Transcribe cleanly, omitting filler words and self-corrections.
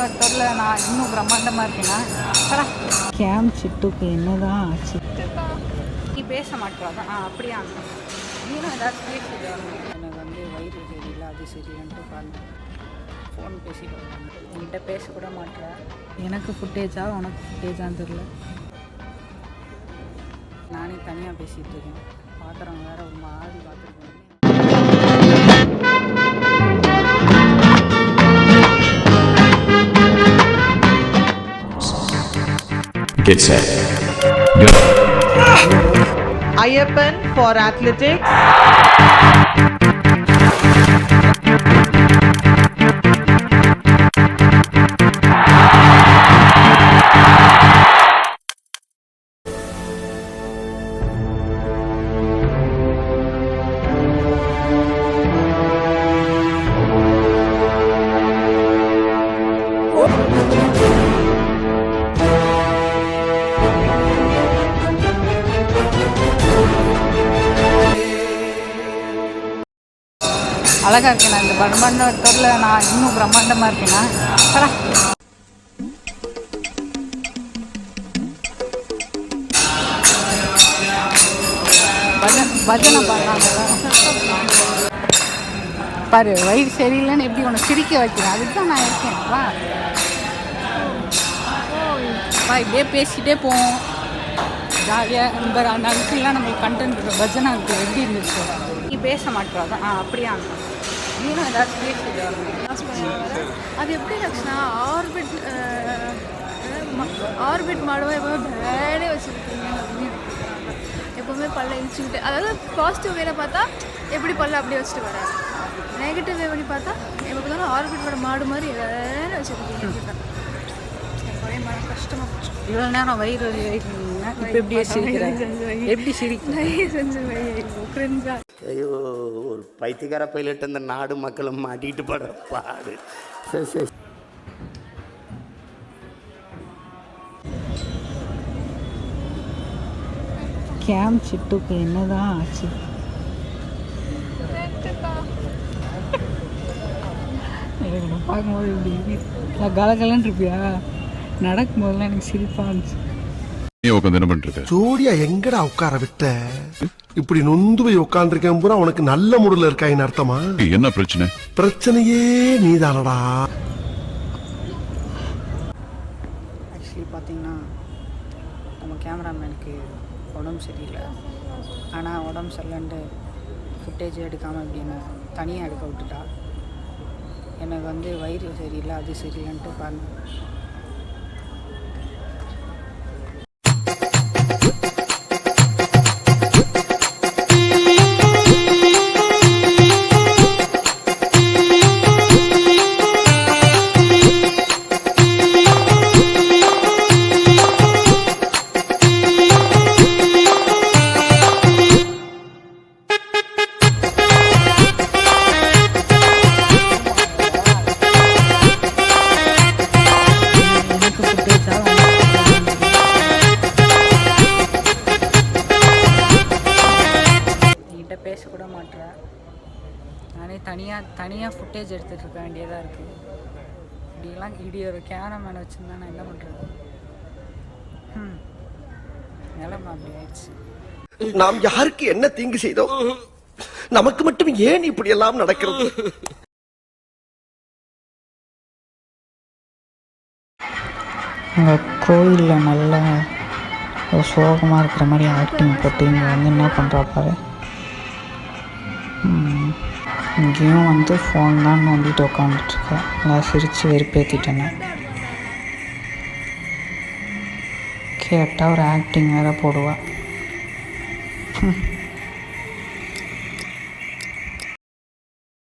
பிரம்மாண்டத்தில் நான் இன்னும் பிரம்மாண்டமாக இருக்கேன்னா கேம் சிட்டுக்கு என்னதான் ஆச்சு? நீ பேச மாட்டேறாதான் அப்படியா? நீனும் ஏதாவது பேசிட்டு எனக்கு வயிறு சரியில்லை அது சரியில்லைன்ட்டு பாருங்க ஃபோன் பேசிட்டு வந்தாங்க. என்கிட்ட பேசக்கூட மாட்டேற. எனக்கு ஃபுட்டேஜா உனக்கு ஃபுட்டேஜான்னு தெரில. நானே தனியாக பேசிகிட்டு இருக்கேன். பார்க்குறவங்க வேறு ஒரு மாதிரி பார்த்துருக்கேன். Get set. Go. Ayyappan for athletics. அழகாக இருக்கேண்ணா. இந்த பிரம்மாண்டத்தில் நான் இன்னும் பிரம்மாண்டமாக இருக்கேண்ணா. பஜனை பாடுறாங்க பாரு. வயிறு சரியில்லைன்னு எப்படி உன்னை சிரிக்க வைக்கிறேன். அதுக்கு தான் நான் இருக்கேன். வா இப்படியே பேசிகிட்டே போவோம் ஜாலியாக. இந்த அந்த அங்குலாம் நம்மளுக்கு கண்டென்ட் இருக்கும். பஜனை அங்கு எப்படி இருந்துச்சு? நீ பேச மாட்டேறாதான் அப்படியா? நீனும் ஏதாவது பேசிட்டு அது எப்படி இருந்துச்சுன்னா ஆர்பிட் மாடவாக எப்போவுமே பேடே வச்சுருக்கீங்க. எப்போவுமே பல்ல இழிச்சுக்கிட்டு, அதாவது பாசிட்டிவ் வேலை பார்த்தா எப்படி பல்ல அப்படியே வச்சுட்டு வரேன், நெகட்டிவ் வே பண்ணி பார்த்தா எப்போ பார்த்தாலும் ஆர்பிட்டோட மாடு மாதிரி வேலை வச்சுருக்கீங்க. ஒரே மாதிரி கஷ்டமாக போச்சு. இவ்வளோ நேரம் வயிறு இப்போ எப்படியே சிரிக்கிறேன். எப்படி சிரிக்கிறேன் செஞ்சு ஃப்ரெண்ட்ஸாக. ஐயோ, ஒரு பைத்தியக்கார பைலட் இந்த நாடு மக்களும் மாட்டிக்கிட்டு படுற பாடு. சரி சரி. கேம் சிட்டுக்கு என்னதான் ஆச்சு? எனக்கு பார்க்கும்போது இப்படி நான் கலகலன்னு இருப்பியா? நடக்கும் போதெல்லாம் எனக்கு சிரிப்பாக இருந்துச்சு. ஜோடியா எங்கடா உட்கார விட்ட? இப்படி நொந்து போய் உட்கார்ந்துருக்கேன் பூரா உனக்கு நல்ல மூடுல இருக்காயின்னு அர்த்தமா? என்ன பிரச்சனை? பிரச்சனையே நீதானடா. ஆக்சுவலி பார்த்தீங்கன்னா நம்ம கேமராமேனுக்கு உடம்பு சரியில்லை. ஆனால் உடம்பு சரியில்லைன்ட்டு ஃபுட்டேஜ் எடுக்காமல் இப்படின்னு தனியாக எடுக்க விட்டுட்டா. எனக்கு வயிறு சரியில்லை அது சரியில்லைன்ட்டு பாருங்க. பேசக்கூட மாட்டேறேன். நானே தனியாக ஃபுட்டேஜ் எடுத்துகிட்டு இருக்க வேண்டியதாக இருக்குது. இப்படிலாம் ஒரு கேமராமேன் வச்சுருந்தா நான் என்ன பண்ணுறது? நிலைமை அப்படி ஆயிடுச்சு. நாம் யாருக்கு என்ன தீங்கு செய்தோம்? நமக்கு மட்டும் ஏன் இப்படி எல்லாம் நடக்கிறது? அங்கே கோயிலில் நல்ல ஒரு சோகமாக இருக்கிற மாதிரி ஆக்டிங் போட்டு இங்கே என்ன பண்ணுறா பாரு. இங்கேயும் ஃபோன் தான் நோண்டிட்டு உட்காந்துட்ருக்கேன். நான் சிரித்து வெறுப்பேற்றிட்டேன்னு கேட்டால் ஒரு ஆக்டிங் வேறு போடுவேன்.